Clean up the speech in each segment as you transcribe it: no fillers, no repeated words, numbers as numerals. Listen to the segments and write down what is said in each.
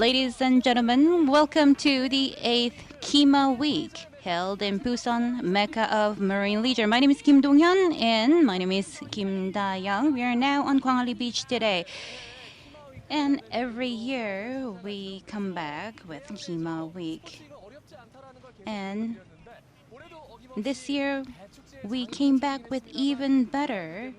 Ladies and gentlemen, welcome to the 8th Kimaweek, held in Busan, Mecca of Marine Leisure. My name is Kim Dong-hyun and my name is Kim Da-young. We are now on Gwanghwaলি Beach today. And every year we come back with Kimaweek. And this year we came back with even better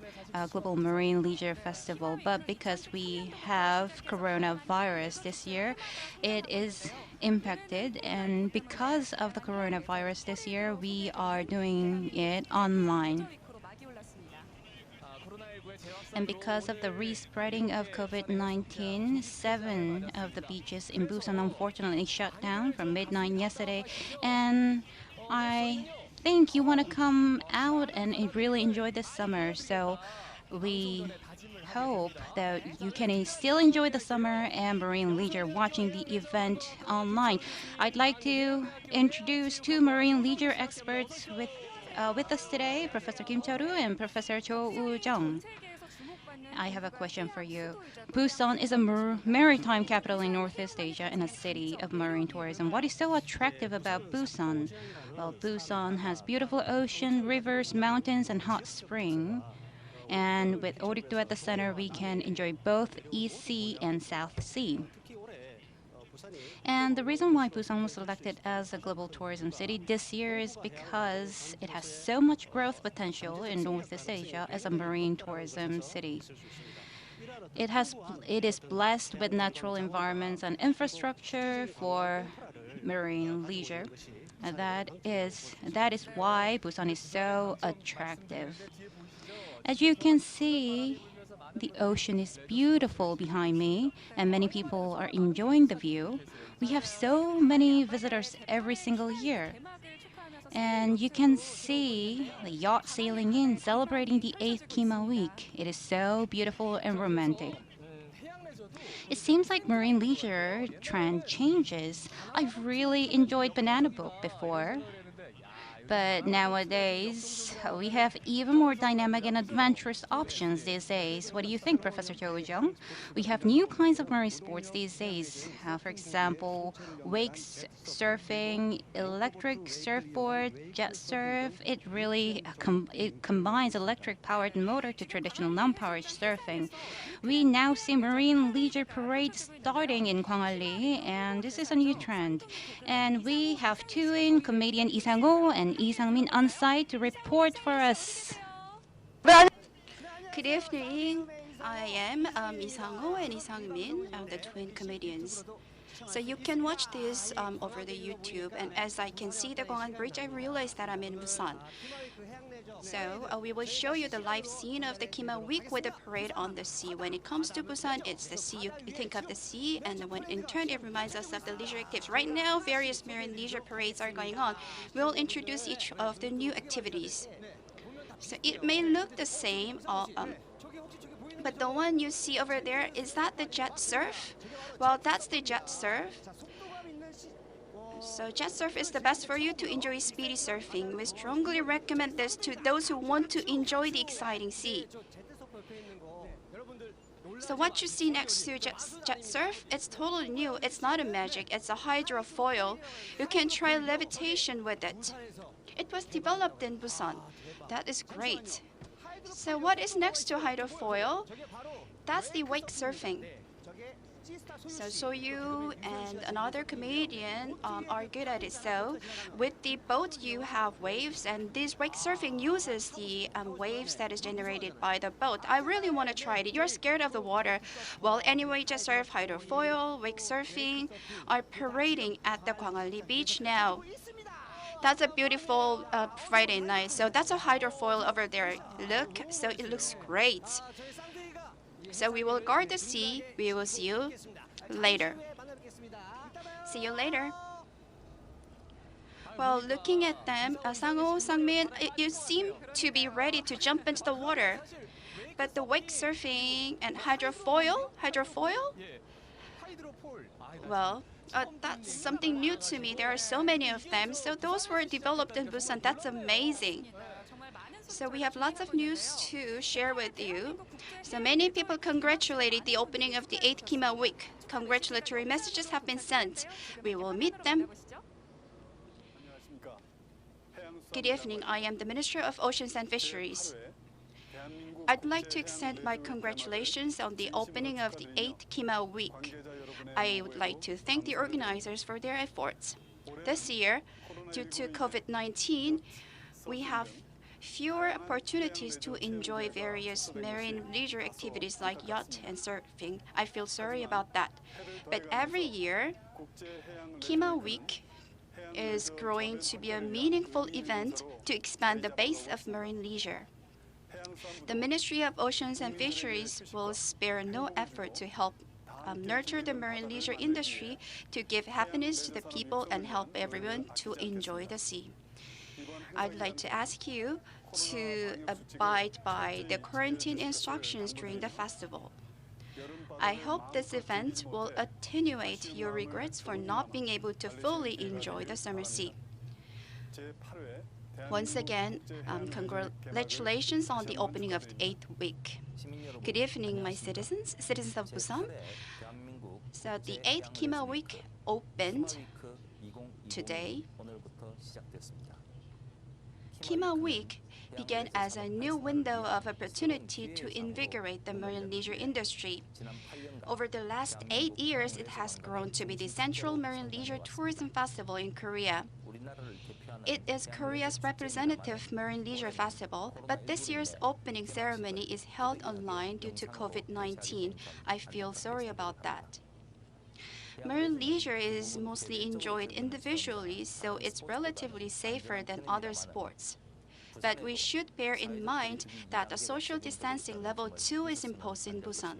Global Marine Leisure Festival, but because we have coronavirus this year, it is impacted, and because of the coronavirus this year, we are doing it online. And because of the respreading of COVID-19, 7 of the beaches in Busan unfortunately shut down from midnight yesterday, and I think you want to come out and really enjoy this summer. So we hope that you can still enjoy the summer and marine leisure watching the event online. I'd like to introduce two marine leisure experts with us today, Professor Kim Charu and Professor Cho Woo-jung. I have a question for you. Busan is a maritime capital in Northeast Asia and a city of marine tourism. What is so attractive about Busan? Well, Busan has beautiful ocean, rivers, mountains, and hot spring. And with Orikdo at the center, we can enjoy both East Sea and South Sea. And the reason why Busan was selected as a global tourism city this year is because it has so much growth potential in Northeast Asia as a marine tourism city. It is blessed with natural environments and infrastructure for marine leisure. That is why Busan is so attractive. As you can see, the ocean is beautiful behind me, and many people are enjoying the view. We have so many visitors every single year. And you can see the yacht sailing in, celebrating the 8th Kimaweek. It is so beautiful and romantic. It seems like marine leisure trend changes. I've really enjoyed banana boat before. But nowadays, we have even more dynamic and adventurous options these days. What do you think, Professor Cho Woo-jung? We have new kinds of marine sports these days. For example, wake surfing, electric surfboard, jet surf. It really combines electric-powered motor to traditional non-powered surfing. We now see marine leisure parades starting in Gwanghwaলি, and this is a new trend. And we have two-in comedian Lee Sang-ho and Lee Sang-min on site to report for us. Good evening. I am Lee Sang-ho and Lee Sang-min, the twin comedians. So you can watch this over the YouTube, and as I can see the Gwanghwaলি Bridge, I realized that I'm in Busan. So we will show you the live scene of the Kimaweek with the parade on the sea. When it comes to Busan, it's the sea. You think of the sea, and when in turn it reminds us of the leisure activities. Right now, various marine leisure parades are going on. We'll introduce each of the new activities. So it may look the same, but the one you see over there, is that the jet surf? Well, that's the jet surf. So jet surf is the best for you to enjoy speedy surfing. We strongly recommend this to those who want to enjoy the exciting sea. So what you see next to jet surf, it's totally new. It's not a magic, it's a hydrofoil. You can try levitation with it. It was developed in Busan. That is great. So what is next to hydrofoil? That's the wake surfing. So you and another comedian are good at it. So with the boat you have waves, and this wake surfing uses the waves that is generated by the boat. I really want to try it. You're scared of the water. Well, anyway, jet surf, hydrofoil, wake surfing are parading at the Gwanghwaলি Beach now. That's a beautiful Friday night. So that's a hydrofoil over there. Look, so it looks great. So we will guard the sea. We will see you later. See you later. Well, looking at them, Sang-ho, Sang-min, you seem to be ready to jump into the water. But the wake surfing and hydrofoil? Well, that's something new to me. There are so many of them. So those were developed in Busan. That's amazing. So we have lots of news to share with you. So many people congratulated the opening of the 8th Kimaweek. Congratulatory messages have been sent. We will meet them. Good evening. I am the Minister of Oceans and Fisheries. I'd like to extend my congratulations on the opening of the 8th Kimaweek. I would like to thank the organizers for their efforts. This year, due to COVID-19, we have fewer opportunities to enjoy various marine leisure activities like yacht and surfing. I feel sorry about that. But every year, Kimaweek is growing to be a meaningful event to expand the base of marine leisure. The Ministry of Oceans and Fisheries will spare no effort to help nurture the marine leisure industry, to give happiness to the people and help everyone to enjoy the sea. I'd like to ask you to abide by the quarantine instructions during the festival. I hope this event will attenuate your regrets for not being able to fully enjoy the summer sea. Once again, congratulations on the opening of the 8th week. Good evening, my citizens of Busan. So the 8th Kimaweek opened today. Kimaweek began as a new window of opportunity to invigorate the marine leisure industry. Over the last 8 years, it has grown to be the central marine leisure tourism festival in Korea. It is Korea's representative marine leisure festival, but this year's opening ceremony is held online due to COVID-19. I feel sorry about that. Marine leisure is mostly enjoyed individually, so it's relatively safer than other sports. But we should bear in mind that the social distancing level 2 is imposed in Busan.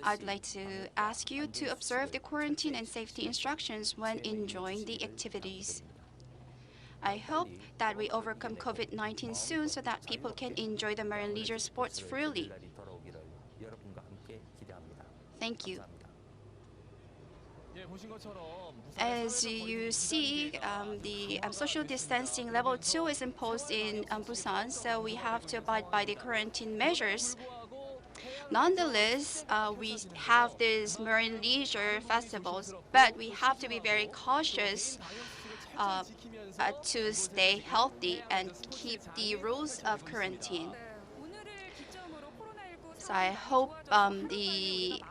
I'd like to ask you to observe the quarantine and safety instructions when enjoying the activities. I hope that we overcome COVID-19 soon so that people can enjoy the marine leisure sports freely. Thank you. As you see, the social distancing level 2 is imposed in Busan, so we have to abide by the quarantine measures. Nonetheless, we have these marine leisure festivals, but we have to be very cautious to stay healthy and keep the rules of quarantine. So I hope the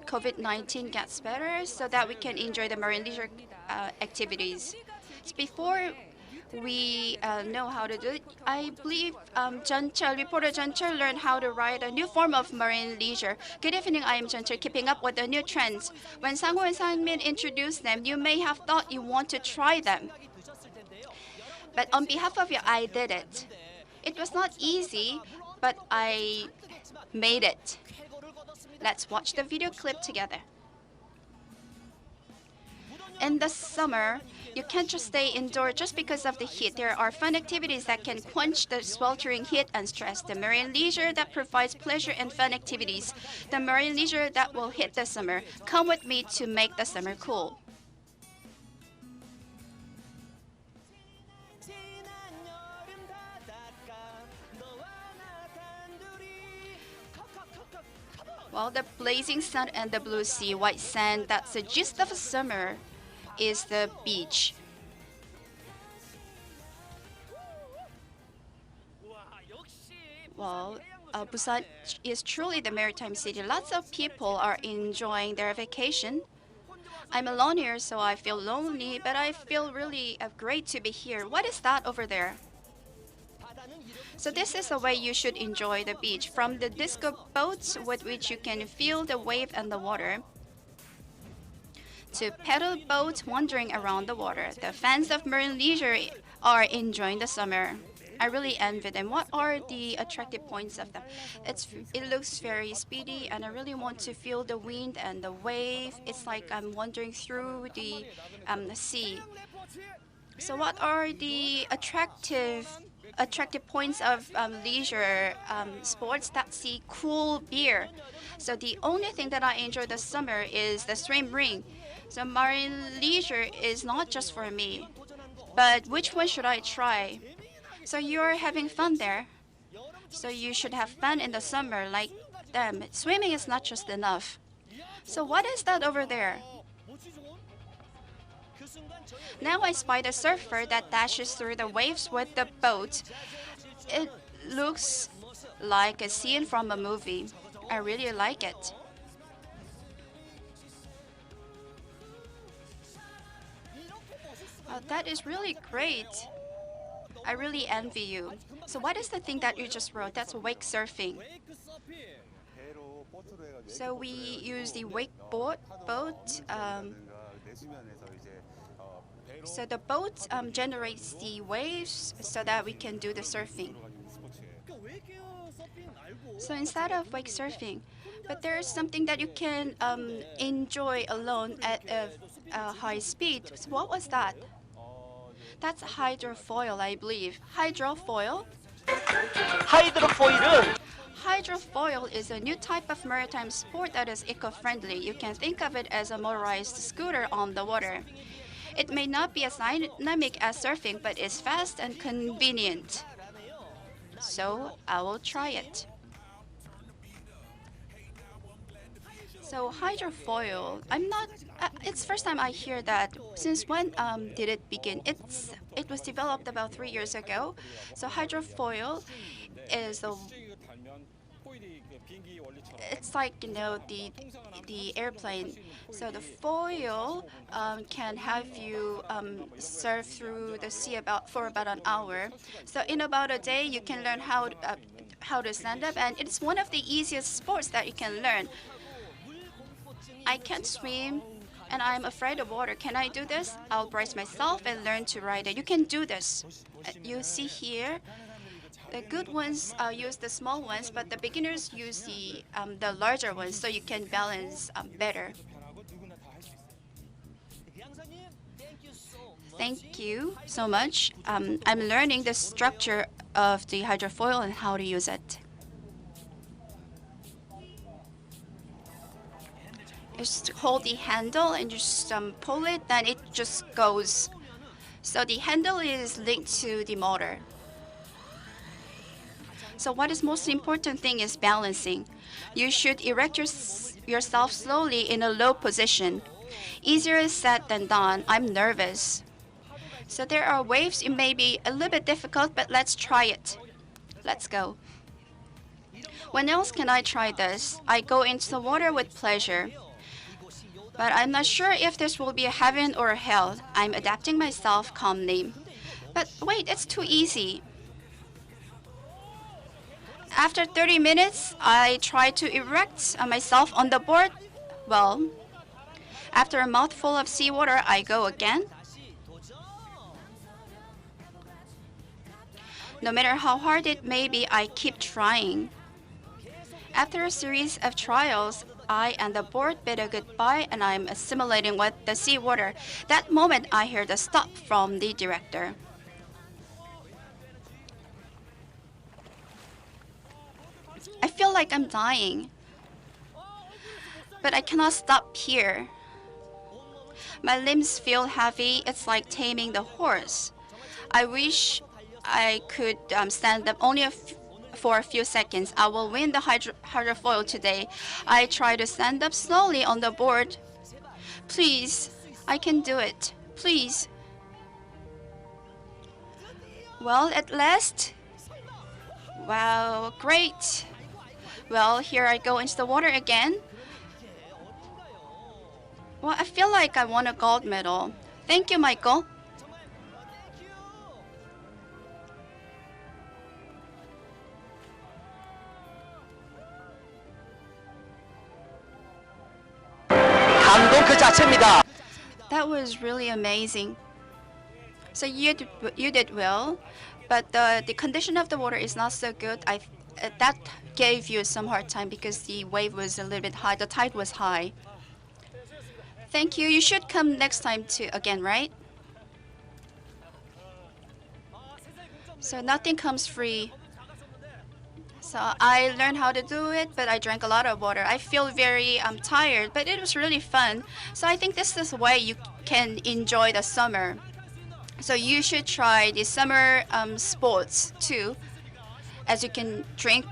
COVID-19 gets better so that we can enjoy the marine leisure activities. So before we know how to do it, I believe reporter Jeoncheol learned how to ride a new form of marine leisure. Good evening, I am Jeoncheol, keeping up with the new trends. When Sang-ho and Sang-min introduced them, you may have thought you want to try them. But on behalf of you, I did it. It was not easy, but I made it. Let's watch the video clip together. In the summer, you can't just stay indoors just because of the heat. There are fun activities that can quench the sweltering heat and stress. The marine leisure that provides pleasure and fun activities. The marine leisure that will hit the summer. Come with me to make the summer cool. Well, the blazing sun and the blue sea, white sand, that's the gist of summer, is the beach. Well, Busan is truly the maritime city. Lots of people are enjoying their vacation. I'm alone here, so I feel lonely, but I feel really great to be here. What is that over there? So this is the way you should enjoy the beach. From the disco boats with which you can feel the wave and the water, to pedal boats wandering around the water. The fans of marine leisure are enjoying the summer. I really envy them. What are the attractive points of them? It looks very speedy, and I really want to feel the wind and the wave. It's like I'm wandering through the sea. So what are the attractive points of leisure sports? That's the cool beer. So the only thing that I enjoy this summer is the swim ring. So marine leisure is not just for me. But which one should I try? So you're having fun there. So you should have fun in the summer like them. Swimming is not just enough. So what is that over there? Now I spy the surfer that dashes through the waves with the boat. It looks like a scene from a movie. I really like it. Oh, that is really great. I really envy you. So what is the thing that you just wrote? That's wake surfing. So we use the wakeboard boat. So the boat generates the waves so that we can do the surfing. So instead of wake surfing, but there is something that you can enjoy alone at a high speed. So what was that? That's hydrofoil, I believe. Hydrofoil? 하이드로포일은 Hydrofoil is a new type of maritime sport that is eco-friendly. You can think of it as a motorized scooter on the water. It may not be as dynamic as surfing, but it's fast and convenient. So I will try it. So hydrofoil, it's first time I hear that. Since when did it begin? It was developed about 3 years ago. So hydrofoil is it's like the airplane. So the foil can have you surf through the sea for about an hour. So in about a day, you can learn how to stand up, and it's one of the easiest sports that you can learn. I can't swim and I'm afraid of water. Can I do this? I'll brace myself and learn to ride it. You can do this. You see here, the good ones use the small ones, but the beginners use the larger ones so you can balance better. Thank you so much. I'm learning the structure of the hydrofoil and how to use it. Just hold the handle and just pull it, then it just goes. So the handle is linked to the motor. So what is most important thing is balancing. You should erect yourself slowly in a low position. Easier said than done. I'm nervous. So there are waves. It may be a little bit difficult, but let's try it. Let's go. When else can I try this? I go into the water with pleasure. But I'm not sure if this will be a heaven or a hell. I'm adapting myself calmly. But wait, it's too easy. After 30 minutes, I try to erect myself on the board. Well, after a mouthful of seawater, I go again. No matter how hard it may be, I keep trying. After a series of trials, I and the board bid a goodbye, and I'm assimilating with the seawater. That moment, I hear the stop from the director. I feel like I'm dying, but I cannot stop here. My limbs feel heavy. It's like taming the horse. I wish I could stand up only for a few seconds. I will win the hydrofoil today. I try to stand up slowly on the board. Please, I can do it. Please. Well, at last. Wow, great. Well, here I go into the water again. Well, I feel like I won a gold medal. Thank you, Michael. 감동 그 자체입니다. That was really amazing. So you did well, but the condition of the water is not so good. That gave you some hard time because the wave was a little bit high. The tide was high. Thank you. You should come next time too again, right? So nothing comes free. So I learned how to do it, but I drank a lot of water. I feel very tired, but it was really fun. So I think this is the way you can enjoy the summer. So you should try the summer sports too, as you can drink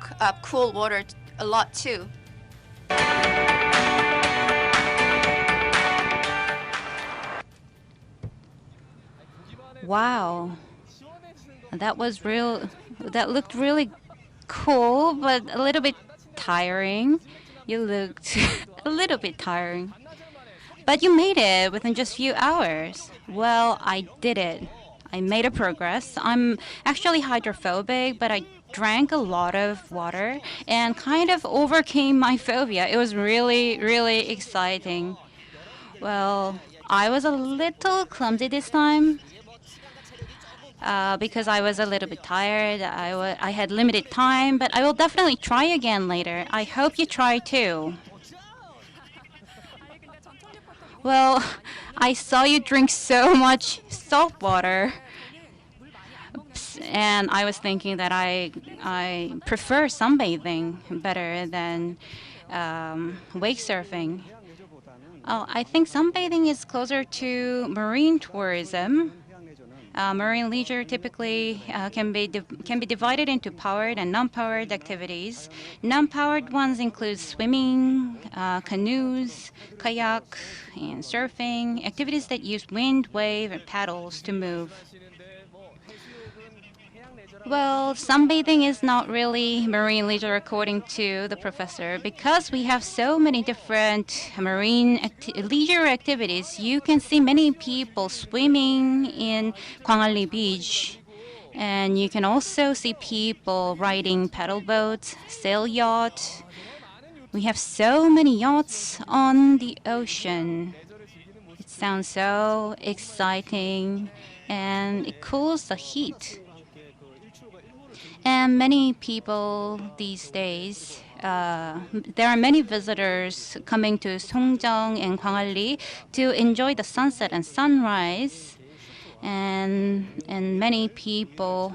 cool water a lot too. Wow, that looked really cool, but a little bit tiring. You looked a little bit tiring. But you made it within just few hours. Well, I did it. I made a progress. I'm actually hydrophobic, but I drank a lot of water and kind of overcame my phobia. It was really, really exciting. Well, I was a little clumsy this time, because I was a little bit tired. I had limited time, but I will definitely try again later. I hope you try too. Well, I saw you drink so much salt water, and I was thinking that I prefer sunbathing better than wake surfing. Oh, I think sunbathing is closer to marine tourism. Marine leisure typically can be divided into powered and non-powered activities. Non-powered ones include swimming, canoes, kayak, and surfing, activities that use wind, wave, and paddles to move. Well, sunbathing is not really marine leisure according to the professor. Because we have so many different leisure activities, you can see many people swimming in Gwangalli Beach. And you can also see people riding paddle boats, sail yacht. We have so many yachts on the ocean. It sounds so exciting and it cools the heat. And many people these days, there are many visitors coming to Sunjang and Gwangalli to enjoy the sunset and sunrise. And many people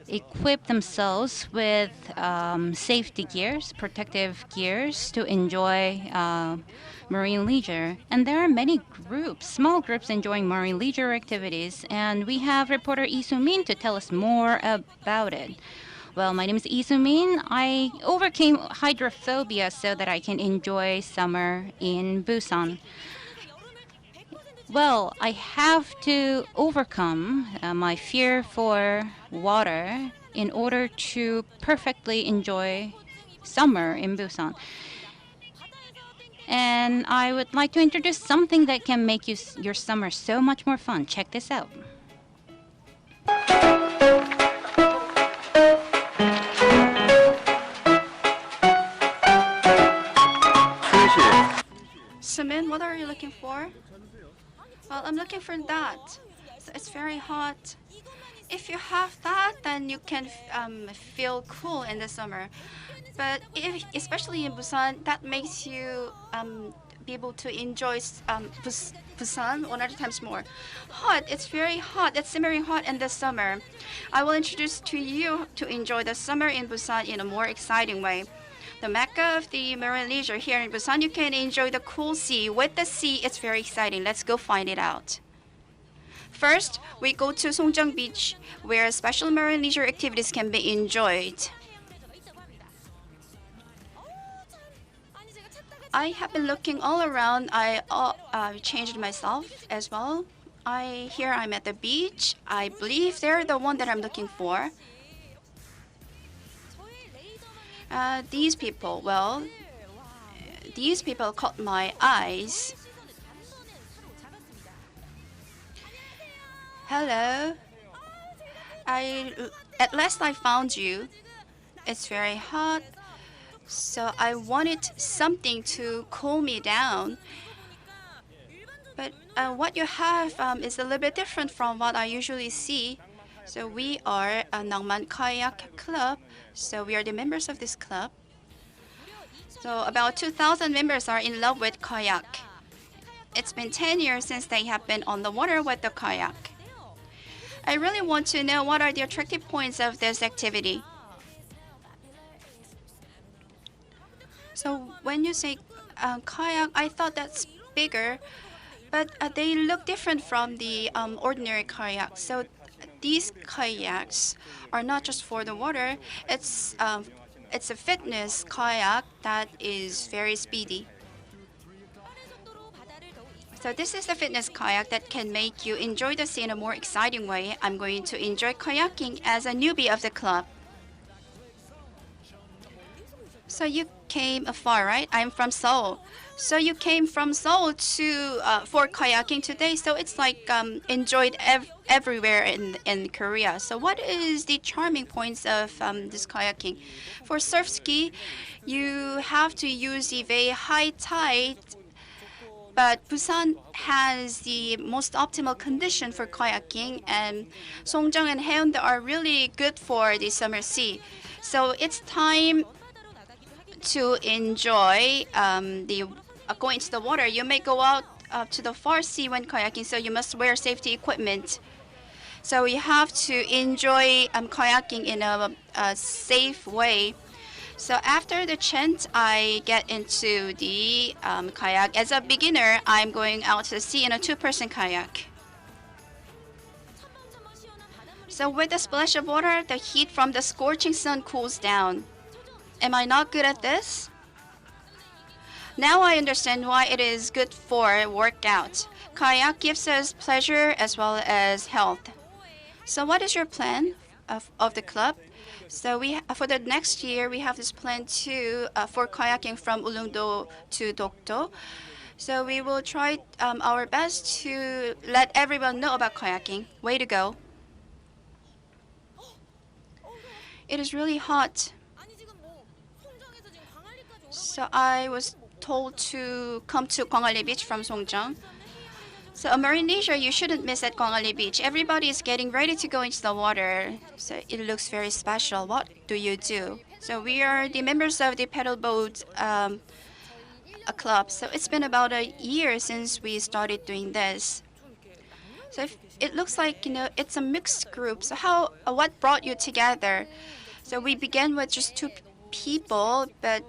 equip themselves with safety gears, protective gears to enjoy marine leisure. And there are many groups, small groups enjoying marine leisure activities. And we have reporter Lee Soo-min to tell us more about it. Well, my name is Lee Soo-min. I overcame hydrophobia so that I can enjoy summer in Busan. Well, I have to overcome my fear for water in order to perfectly enjoy summer in Busan. And I would like to introduce something that can make your summer so much more fun. Check this out. Sumin, what are you looking for? Well, I'm looking for that. So it's very hot. If you have that, then you can feel cool in the summer. But especially in Busan, that makes you be able to enjoy Busan 100 times more. Hot, it's very hot. It's simmering hot in the summer. I will introduce to you to enjoy the summer in Busan in a more exciting way. The mecca of the marine leisure here in Busan, you can enjoy the cool sea. With the sea, it's very exciting. Let's go find it out. First, we go to Sunjang Beach, where special marine leisure activities can be enjoyed. I have been looking all around. I changed myself as well. Here I'm at the beach. I believe they're the one that I'm looking for. These people caught my eyes. Hello. At last I found you. It's very hot, so I wanted something to cool me down. But what you have is a little bit different from what I usually see. So we are a Nangman Kayak Club. So we are the members of this club. So about 2,000 members are in love with kayak. It's been 10 years since they have been on the water with the kayak. I really want to know what are the attractive points of this activity. So when you say kayak, I thought that's bigger. but they look different from the ordinary kayaks. So these kayaks are not just for the water. It's a fitness kayak that is very speedy. So this is the fitness kayak that can make you enjoy the sea in a more exciting way. I'm going to enjoy kayaking as a newbie of the club. So you came afar, right? I'm from Seoul. So you came from Seoul to for kayaking today. So it's like enjoyed everywhere in Korea. So what is the charming points of this kayaking? For surf ski, you have to use the very high tide. But Busan has the most optimal condition for kayaking, and Sunjang and Haeundae are really good for the summer sea. So it's time to enjoy going to the water. You may go out to the far sea when kayaking, so you must wear safety equipment. So you have to enjoy kayaking in a safe way. So after the chant, I get into the kayak. As a beginner, I'm going out to the sea in a two-person kayak. So with the splash of water, the heat from the scorching sun cools down. Am I not good at this? Now I understand why it is good for workout. Kayak gives us pleasure as well as health. So what is your plan of the club? So for the next year, we have this plan to for kayaking from Ulleungdo to Dokdo. So we will try our best to let everyone know about kayaking. Way to go! It is really hot. So I was told to come to Gwangalli Beach from Sungjang. So a marine leisure you shouldn't miss at Gwangalli Beach. Everybody is getting ready to go into the water. So it looks very special. What do you do? So we are the members of the Pedalboard a club. So it's been about a year since we started doing this. So it looks like, it's a mixed group. So what brought you together? So we began with just two people, but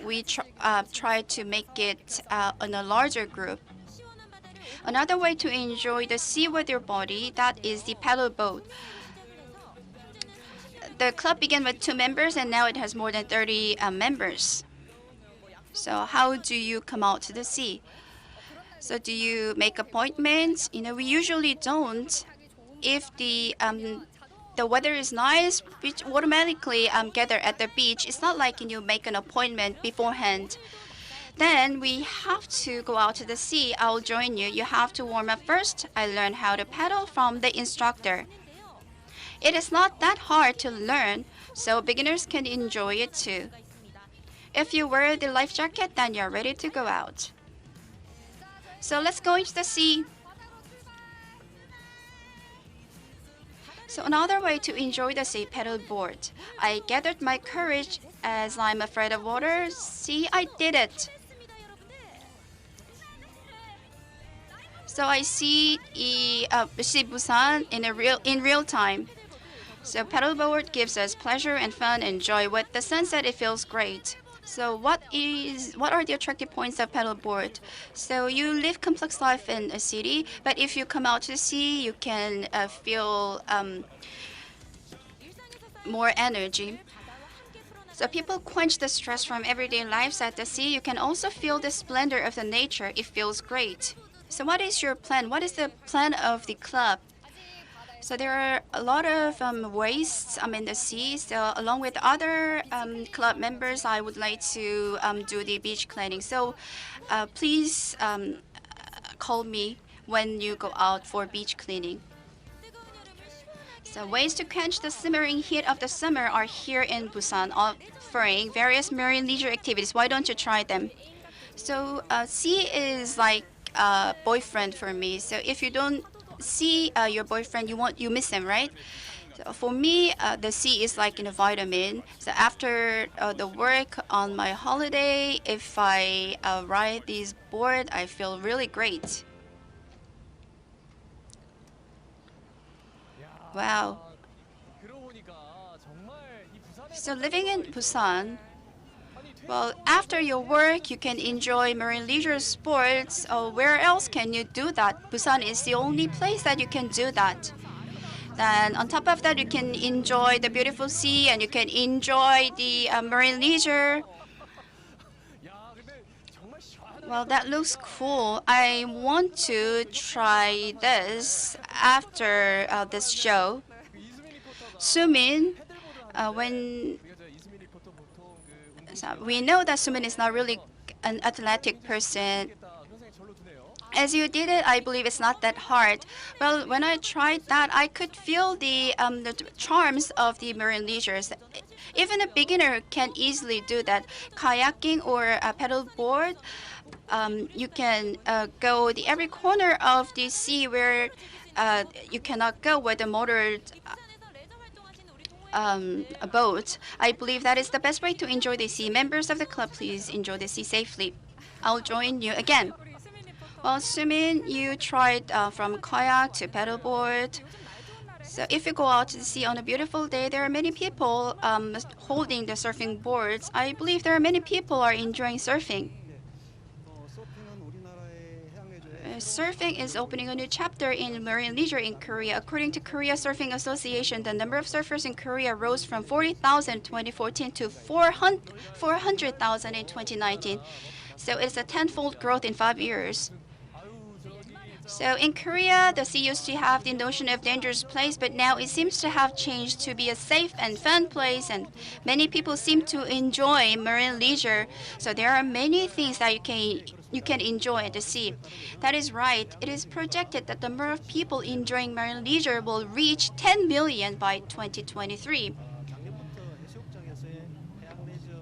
we tried to make it in a larger group. Another way to enjoy the sea with your body, that is the paddle boat. The club began with 2 members and now it has more than 30 members. So how do you come out to the sea? So do you make appointments? We usually don't. If the weather is nice, we automatically gather at the beach. It's not like you make an appointment beforehand. Then we have to go out to the sea. I'll join you. You have to warm up first. I learned how to paddle from the instructor. It is not that hard to learn, so beginners can enjoy it too. If you wear the life jacket, then you're ready to go out. So let's go into the sea. So another way to enjoy the sea, pedalboard. I gathered my courage as I'm afraid of water. See, I did it. So I see Busan in real time. So paddleboard gives us pleasure and fun and joy. With the sunset, it feels great. So what are the attractive points of paddleboard? So you live complex life in a city, but if you come out to the sea, you can feel more energy. So people quench the stress from everyday lives at the sea. You can also feel the splendor of the nature. It feels great. So what is your plan? What is the plan of the club? So there are a lot of wastes in the sea. So along with other club members, I would like to do the beach cleaning. So please call me when you go out for beach cleaning. So ways to quench the simmering heat of the summer are here in Busan, offering various marine leisure activities. Why don't you try them? So sea is like a boyfriend for me. So if you don't see your boyfriend, you miss him, right? So for me, the sea is like a vitamin. So after the work on my holiday, if I ride this board, I feel really great. Wow. So living in Busan, Well, after your work, you can enjoy marine leisure sports. Where else can you do that? Busan is the only place that you can do that. Then on top of that, you can enjoy the beautiful sea and you can enjoy the marine leisure. Well, that looks cool. I want to try this after this show. Sumin, we know that Sumin is not really an athletic person. As you did it, I believe it's not that hard. Well, when I tried that, I could feel the charms of the marine leisures. Even a beginner can easily do that. Kayaking or a pedalboard, you can go the every corner of the sea where you cannot go with a motored a boat. I believe that is the best way to enjoy the sea. Members of the club, please enjoy the sea safely. I'll join you again. Well, Sumin, you tried from kayak to paddleboard. So if you go out to the sea on a beautiful day, there are many people holding the surfing boards. I believe there are many people are enjoying surfing. Surfing is opening a new chapter in marine leisure in Korea. According to Korea Surfing Association, the number of surfers in Korea rose from 40,000 in 2014 to 400,000 in 2019. So it's a tenfold growth in 5 years. So in Korea, the sea used to have the notion of dangerous place, but now it seems to have changed to be a safe and fun place, and many people seem to enjoy marine leisure. So there are many things that you can enjoy at the sea. That is right. It is projected that the number of people enjoying marine leisure will reach 10 million by 2023.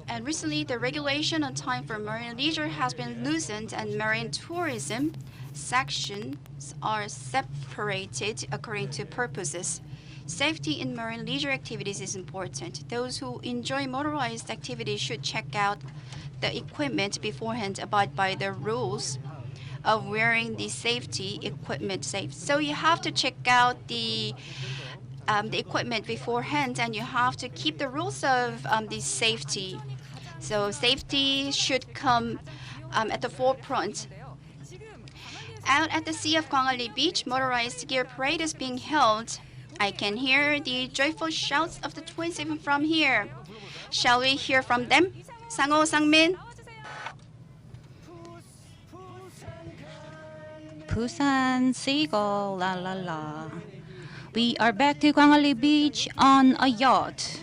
And recently, the regulation on time for marine leisure has been loosened, and marine tourism sections are separated according to purposes. Safety in marine leisure activities is important. Those who enjoy motorized activities should check out the equipment beforehand, abide by the rules of wearing the safety equipment safe. So you have to check out the equipment beforehand, and you have to keep the rules of the safety. So safety should come at the forefront. Out at the sea of Gwangalli Beach, motorized gear parade is being held. I can hear the joyful shouts of the twins even from here. Shall we hear from them? Sang-ho, Sang-min. Busan Seagull, la la la. We are back to Gwangalli Beach on a yacht.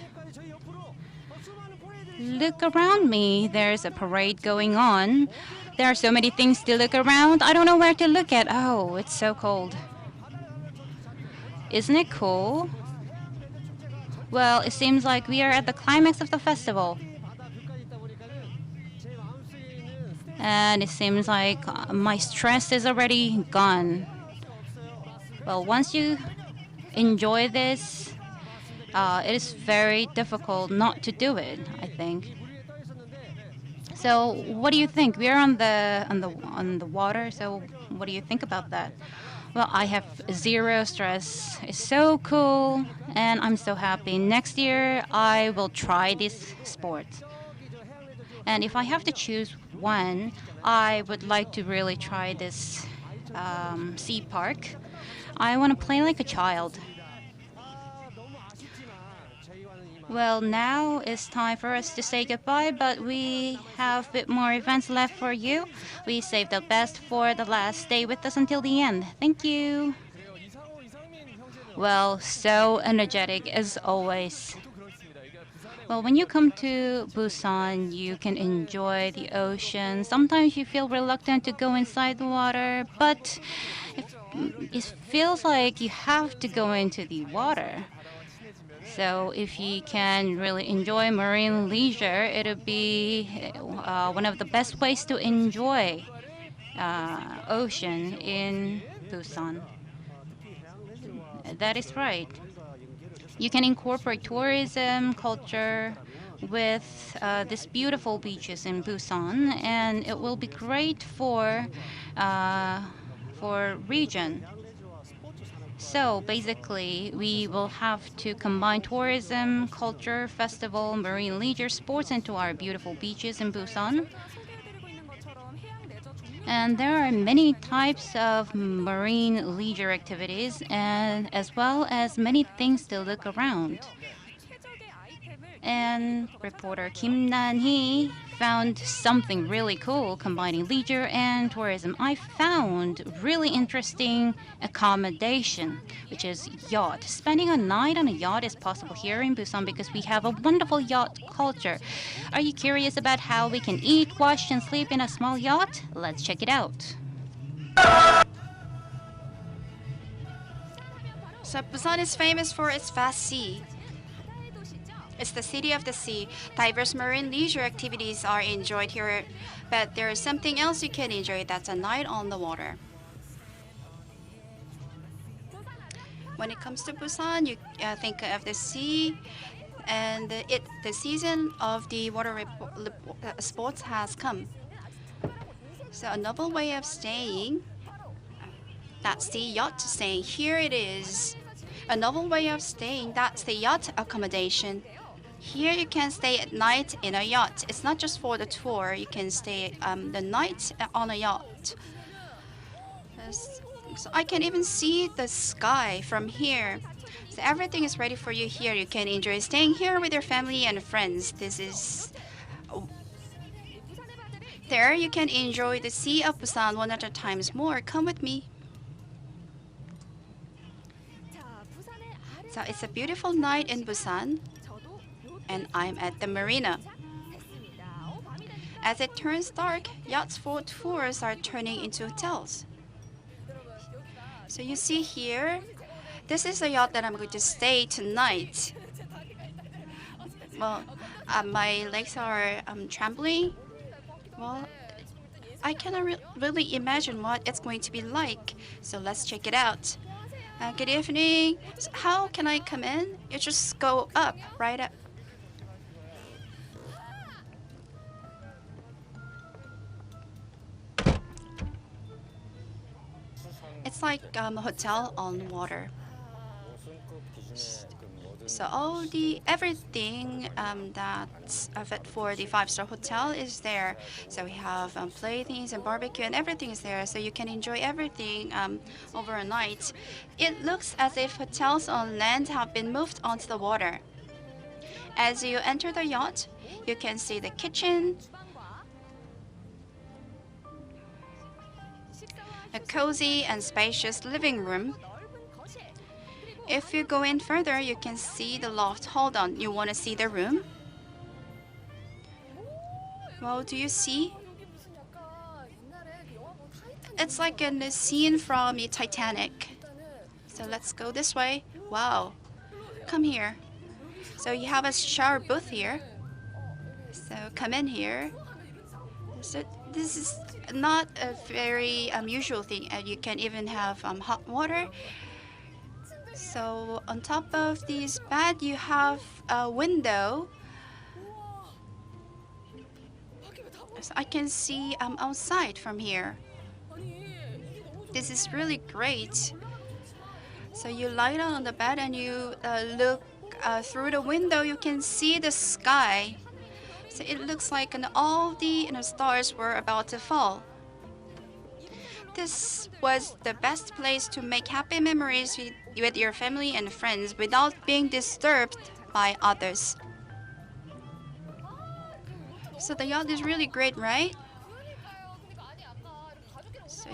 Look around me, there's a parade going on. There are so many things to look around. I don't know where to look at. Oh, it's so cold. Isn't it cool? Well, it seems like we are at the climax of the festival. And it seems like my stress is already gone. Well, once you enjoy this, it is very difficult not to do it, I think. So, what do you think? We are on the water. So, what do you think about that? Well, I have zero stress. It's so cool, and I'm so happy. Next year, I will try this sport. And if I have to choose one, I would like to really try this sea park. I want to play like a child. Well, now it's time for us to say goodbye, but we have a bit more events left for you. We saved the best for the last. Stay with us until the end. Thank you. Well, so energetic as always. Well, when you come to Busan, you can enjoy the ocean. Sometimes you feel reluctant to go inside the water, but it feels like you have to go into the water. So if you can really enjoy marine leisure, it'll be one of the best ways to enjoy ocean in Busan. That is right. You can incorporate tourism, culture with these beautiful beaches in Busan, and it will be great for region. So basically, we will have to combine tourism, culture, festival, marine leisure sports into our beautiful beaches in Busan. And there are many types of marine leisure activities and as well as many things to look around. And reporter Kim Nan-hee found something really cool combining leisure and tourism. I found really interesting accommodation, which is yacht. Spending a night on a yacht is possible here in Busan because we have a wonderful yacht culture. Are you curious about how we can eat, wash, and sleep in a small yacht? Let's check it out. So Busan is famous for its vast sea. It's the city of the sea. Diverse marine leisure activities are enjoyed here, but there is something else you can enjoy. That's a night on the water. When it comes to Busan, you think of the sea, and the season of the water sports has come. So a novel way of staying. That's the yacht staying. Here it is. A novel way of staying. That's the yacht accommodation. Here you can stay at night in a yacht. It's not just for the tour. You can stay the night on a yacht. So I can even see the sky from here. So everything is ready for you here. You can enjoy staying here with your family and friends. This is there you can enjoy the sea of Busan 100 times more. Come with me. So it's a beautiful night in Busan, and I'm at the marina. As it turns dark, yachts for tours are turning into hotels. So you see here, this is a yacht that I'm going to stay tonight. Well, my legs are trembling. Well, I cannot really imagine what it's going to be like. So let's check it out. Good evening. So how can I come in? You just go up, right up. It's like a hotel on water. So everything that's fit for the 5-star hotel is there. So we have playthings and barbecue and everything is there. So you can enjoy everything over a night. It looks as if hotels on land have been moved onto the water. As you enter the yacht, you can see the kitchen, a cozy and spacious living room. If you go in further, you can see the loft. Hold on, you want to see the room? Well, do you see? It's like a scene from the Titanic. So let's go this way. Wow, come here. So you have a shower booth here. So come in here. So this is not a very unusual thing. You can even have hot water. So on top of this bed, you have a window. So I can see outside from here. This is really great. So you lie down on the bed and you look through the window. You can see the sky. So it looks like all the stars were about to fall. This was the best place to make happy memories with your family and friends without being disturbed by others. So the yacht is really great, right? So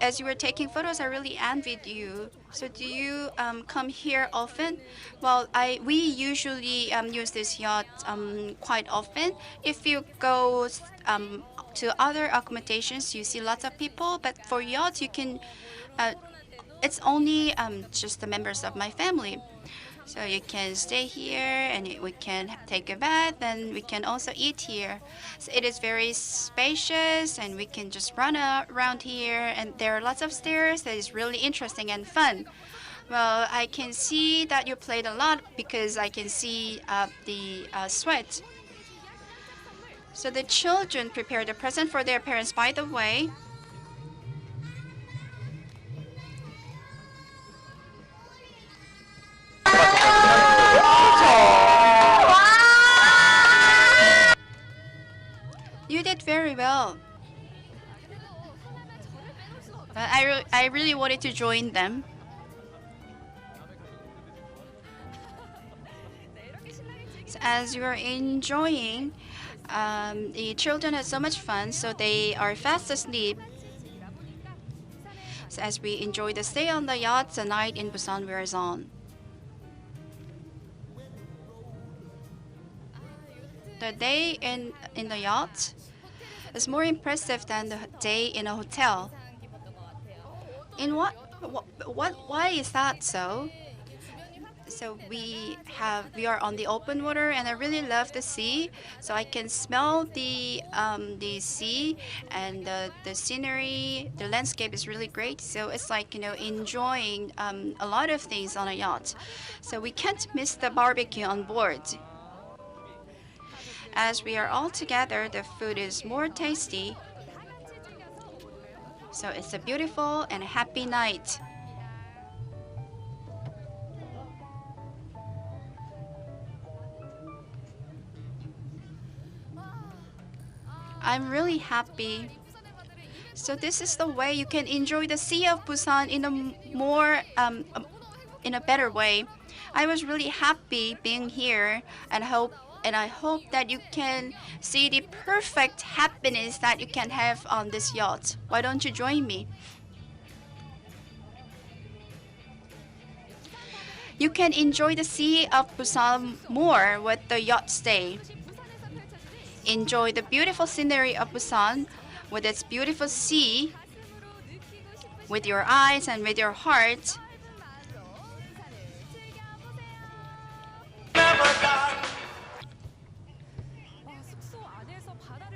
as you were taking photos, I really envied you. So do you come here often? Well, we usually use this yacht quite often. If you go to other accommodations, you see lots of people, but for yachts, you can. It's only just the members of my family. So you can stay here and we can take a bath and we can also eat here. So it is very spacious and we can just run around here, and there are lots of stairs that is really interesting and fun. Well, I can see that you played a lot because I can see the sweat. So the children prepared a present for their parents. By the way, I really wanted to join them. So as you are enjoying, the children had so much fun, so they are fast asleep. So as we enjoy the stay on the yacht, the night in Busan wears on. The day in the yacht is more impressive than the day in a hotel. In why is that so? So we are on the open water, and I really love the sea. So I can smell the sea, and the scenery, the landscape is really great. So it's like, enjoying a lot of things on a yacht. So we can't miss the barbecue on board. As we are all together, the food is more tasty. So it's a beautiful and happy night. I'm really happy. So this is the way you can enjoy the Sea of Busan in a better way. I was really happy being here, and I hope that you can see the perfect happiness that you can have on this yacht. Why don't you join me? You can enjoy the Sea of Busan more with the yacht stay. Enjoy the beautiful scenery of Busan with its beautiful sea with your eyes and with your heart.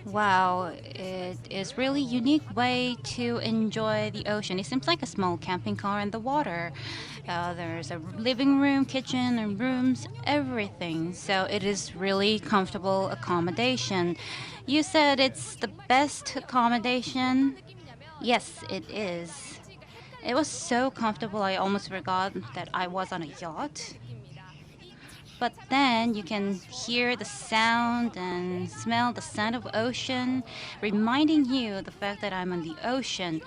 Wow, it is really unique way to enjoy the ocean. It seems like a small camping car in the water. There's a living room, kitchen, and rooms, everything. So it is really comfortable accommodation. You said it's the best accommodation? Yes, it is. It was so comfortable, I almost forgot that I was on a yacht. But then you can hear the sound and smell the scent of ocean, reminding you the fact that I'm on the ocean.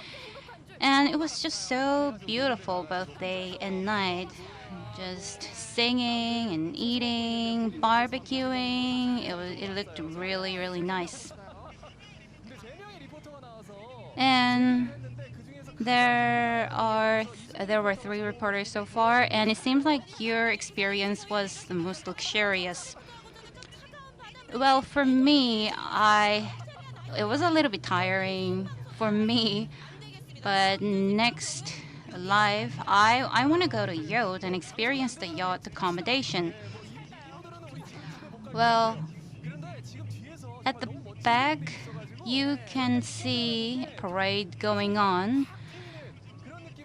And it was just so beautiful both day and night. Just singing and eating, barbecuing. It looked really, really nice. And there were 3 reporters so far, and it seems like your experience was the most luxurious. Well, for me, it was a little bit tiring for me, but next life, I want to go to yacht and experience the yacht accommodation. Well, at the back, you can see a parade going on.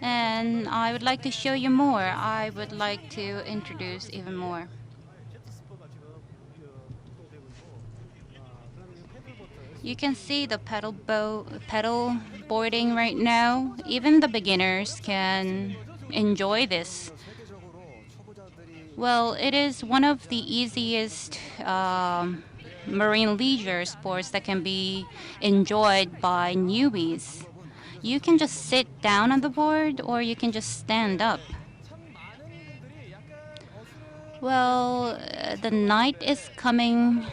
And I would like to show you more. I would like to introduce even more. You can see the pedal boarding right now. Even the beginners can enjoy this. Well, it is one of the easiest marine leisure sports that can be enjoyed by newbies. You can just sit down on the board, or you can just stand up. Well, the night is coming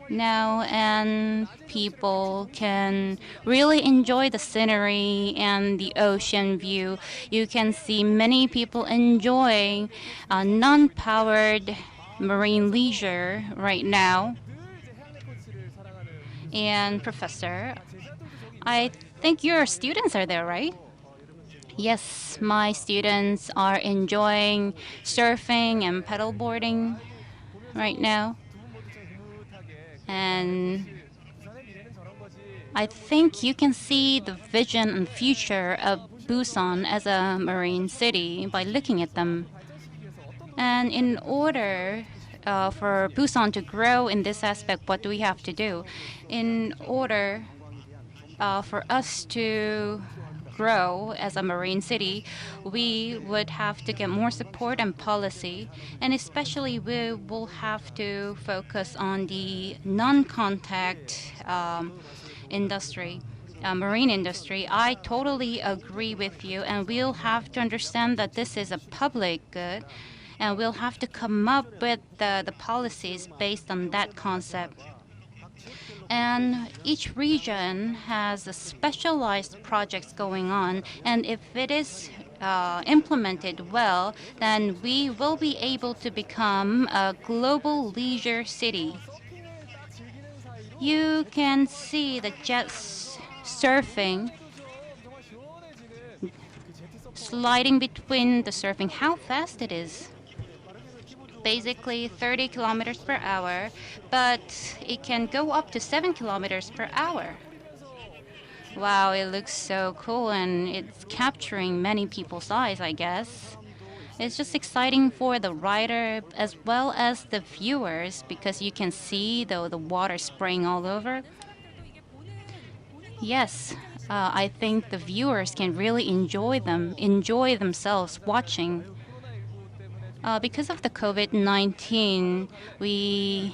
now, and people can really enjoy the scenery and the ocean view. You can see many people enjoying non-powered marine leisure right now. And Professor, I think your students are there, right? Yes, my students are enjoying surfing and pedalboarding right now. And I think you can see the vision and future of Busan as a marine city by looking at them. And in order for Busan to grow in this aspect, what do we have to do? In order for us to grow as a marine city, we would have to get more support and policy, and especially we will have to focus on the non-contact industry. marine industry, I totally agree with you, and we'll have to understand that this is a public good, and we'll have to come up with the policies based on that concept. And each region has a specialized projects going on, and if it is implemented well, then we will be able to become a global leisure city. You can see the jets surfing, sliding between the surfing, how fast it is. Basically 30 kilometers per hour, but it can go up to 7 kilometers per hour. Wow, it looks so cool, and it's capturing many people's eyes, I guess. It's just exciting for the rider as well as the viewers, because you can see the water spraying all over. Yes, I think the viewers can really enjoy themselves watching. Because of the COVID-19, we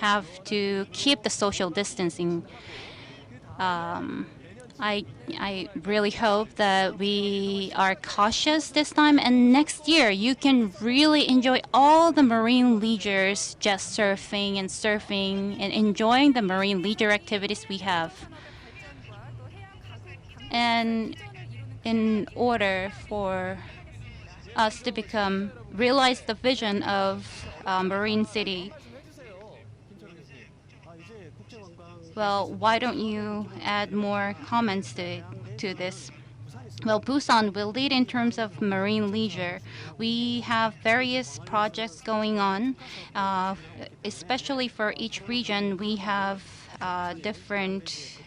have to keep the social distancing. I really hope that we are cautious this time, and next year you can really enjoy all the marine leisures, just surfing and enjoying the marine leisure activities we have. And in order for us to realize the vision of Marine City, well, why don't you add more comments to this? Well, Busan will lead in terms of marine leisure. We have various projects going on, especially for each region. We have different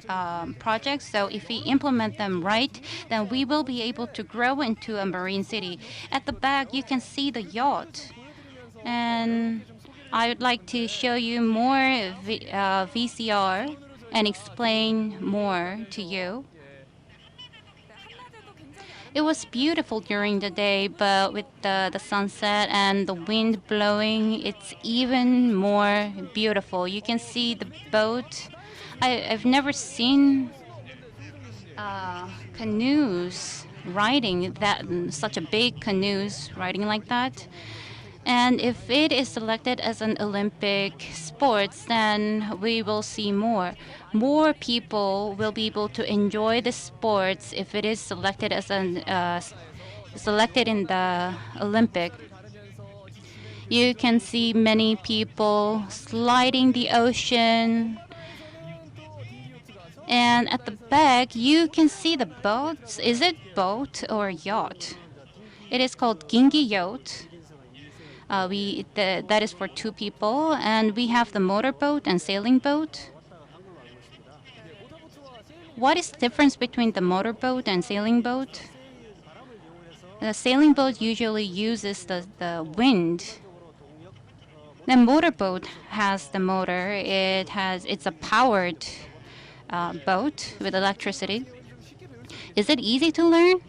projects. So if we implement them right, then we will be able to grow into a marine city. At the back, you can see the yacht. And I would like to show you more VCR and explain more to you. It was beautiful during the day, but with the sunset and the wind blowing, it's even more beautiful. You can see the boat. I've never seen canoes riding such a big canoes riding like that. And if it is selected as an Olympic sports, then we will see more. More people will be able to enjoy the sports if it is selected as selected in the Olympic. You can see many people sliding the ocean. And at the back, you can see the boats. Is it boat or yacht? It is called Gingi Yacht. That is for 2 people, and we have the motorboat and sailing boat. What is the difference between the motorboat and sailing boat? The sailing boat usually uses the wind. The motorboat has the motor. It's a powered boat with electricity. Is it easy to learn?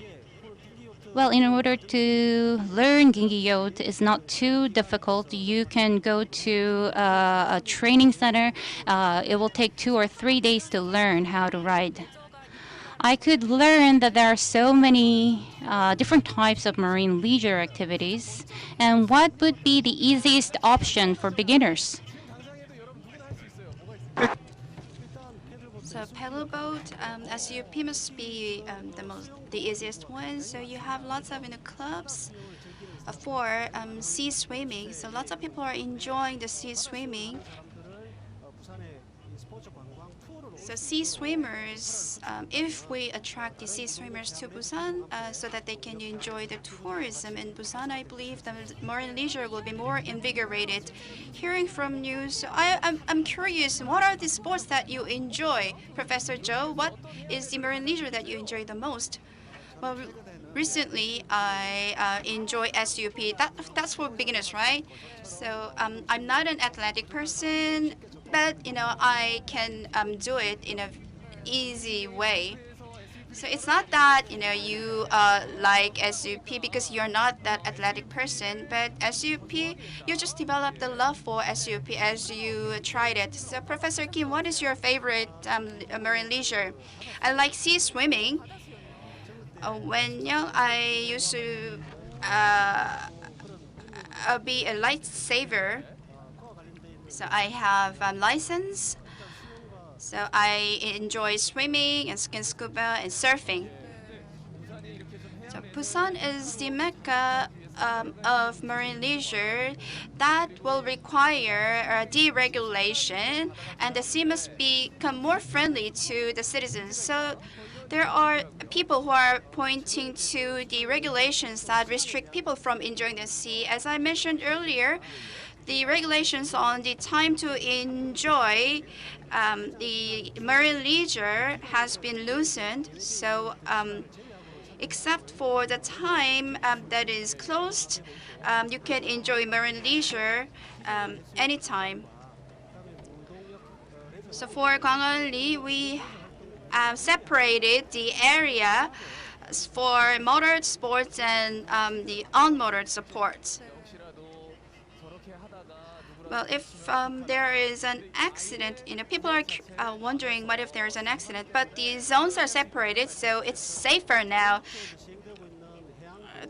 Well, in order to learn Gingi Yacht, it's not too difficult. You can go to a training center. It will take 2 or 3 days to learn how to ride. I could learn that there are so many different types of marine leisure activities. And what would be the easiest option for beginners? So pedalboat, SUP must be the easiest one. So you have lots of clubs for sea swimming. So lots of people are enjoying the sea swimming. So sea swimmers, if we attract the sea swimmers to Busan so that they can enjoy the tourism in Busan, I believe the marine leisure will be more invigorated. Hearing from you, so I'm curious, what are the sports that you enjoy? Professor Joe, what is the marine leisure that you enjoy the most? Well, recently I enjoy SUP. That's for beginners, right? So I'm not an athletic person, but I can do it in an easy way. So it's not that you like SUP because you're not that athletic person, but SUP, you just develop the love for SUP as you tried it. So Professor Kim, what is your favorite marine leisure? I like sea swimming. When young, I used to be a lifesaver. So I have a license. So I enjoy swimming and scuba and surfing. So Busan is the mecca of marine leisure that will require deregulation, and the sea must become more friendly to the citizens. So there are people who are pointing to the regulations that restrict people from enjoying the sea. As I mentioned earlier, the regulations on the time to enjoy the marine leisure has been loosened. So except for the time that is closed, you can enjoy marine leisure anytime. So for Gwanghwaeli, we separated the area for motored sports and the unmotored sports. Well, if there is an accident, people are wondering what if there is an accident, but the zones are separated, so it's safer now.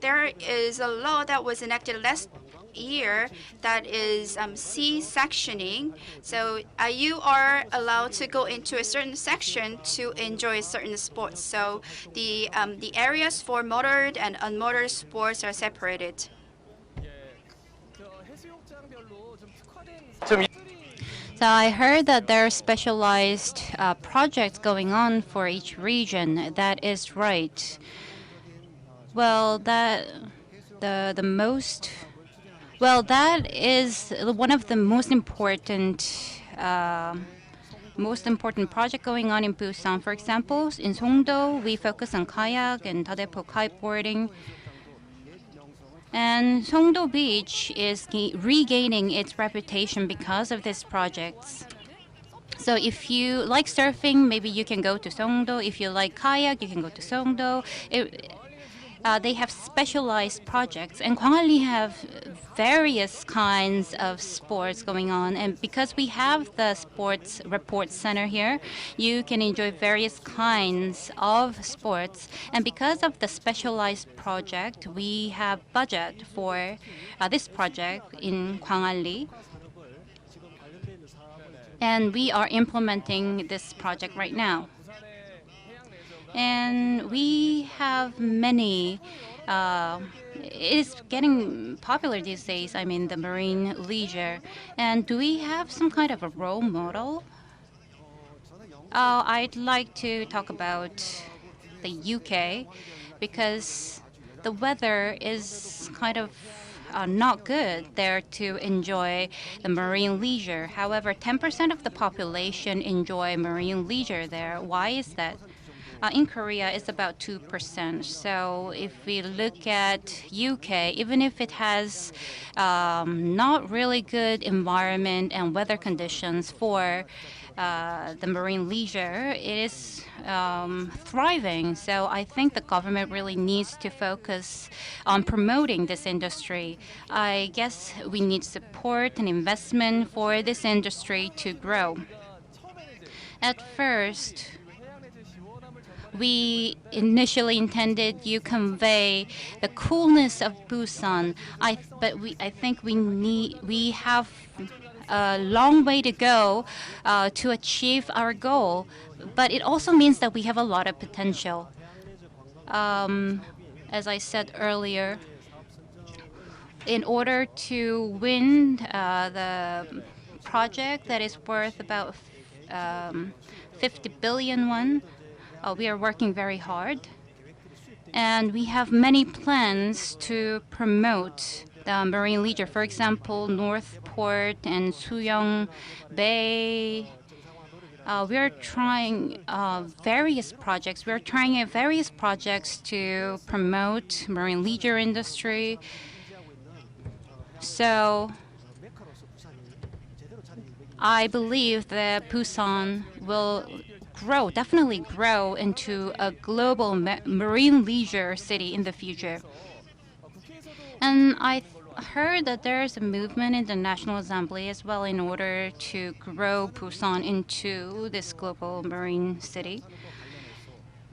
There is a law that was enacted last year that is C-sectioning. So you are allowed to go into a certain section to enjoy certain sports. So the areas for motored and unmotored sports are separated. So I heard that there are specialized projects going on for each region. That is right. Well, that is one of the most important project going on in Busan. For example, in Songdo, we focus on kayak and Daepo kiteboarding. And Sunjang Beach is regaining its reputation because of these projects. So if you like surfing, maybe you can go to Songdo. If you like kayak, you can go to Songdo. They have specialized projects, and Gwanghwaeli have various kinds of sports going on. And because we have the sports report center here, you can enjoy various kinds of sports. And because of the specialized project, we have budget for this project in Gwanghwaeli. And we are implementing this project right now. And we have many, it's getting popular these days, I mean, the marine leisure. And do we have some kind of a role model? I'd like to talk about the UK because the weather is kind of not good there to enjoy the marine leisure. However, 10% of the population enjoy marine leisure there. Why is that? In Korea, it's about 2%. So if we look at UK, even if it has not really good environment and weather conditions for the marine leisure, it is thriving. So I think the government really needs to focus on promoting this industry. I guess we need support and investment for this industry to grow. At first, we initially intended you convey the coolness of Busan. I think we have a long way to go to achieve our goal. But it also means that we have a lot of potential. As I said earlier, in order to win the project that is worth about 50 billion won, we are working very hard, and we have many plans to promote the marine leisure. For example, Northport and Sunjang Bay. We are trying various projects. We are trying out various projects to promote marine leisure industry. So I believe that Busan will definitely grow into a global marine leisure city in the future. And I heard that there's a movement in the National Assembly as well in order to grow Busan into this global marine city.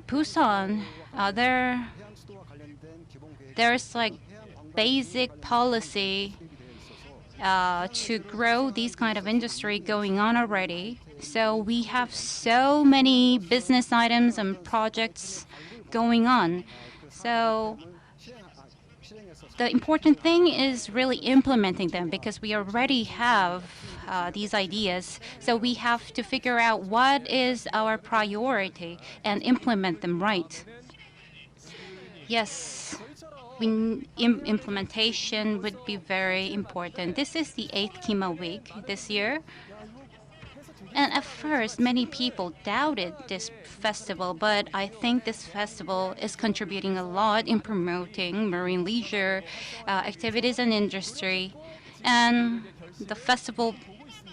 Busan, there's like basic policy to grow these kind of industry going on already. So we have so many business items and projects going on. So the important thing is really implementing them because we already have these ideas. So we have to figure out what is our priority and implement them right. Yes, implementation would be very important. This is the 8th Kimaweek this year. And at first, many people doubted this festival, but I think this festival is contributing a lot in promoting marine leisure activities and industry. And the festival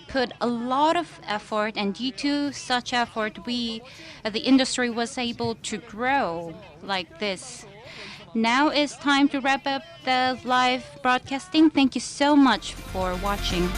put a lot of effort, and due to such effort, the industry was able to grow like this. Now it's time to wrap up the live broadcasting. Thank you so much for watching.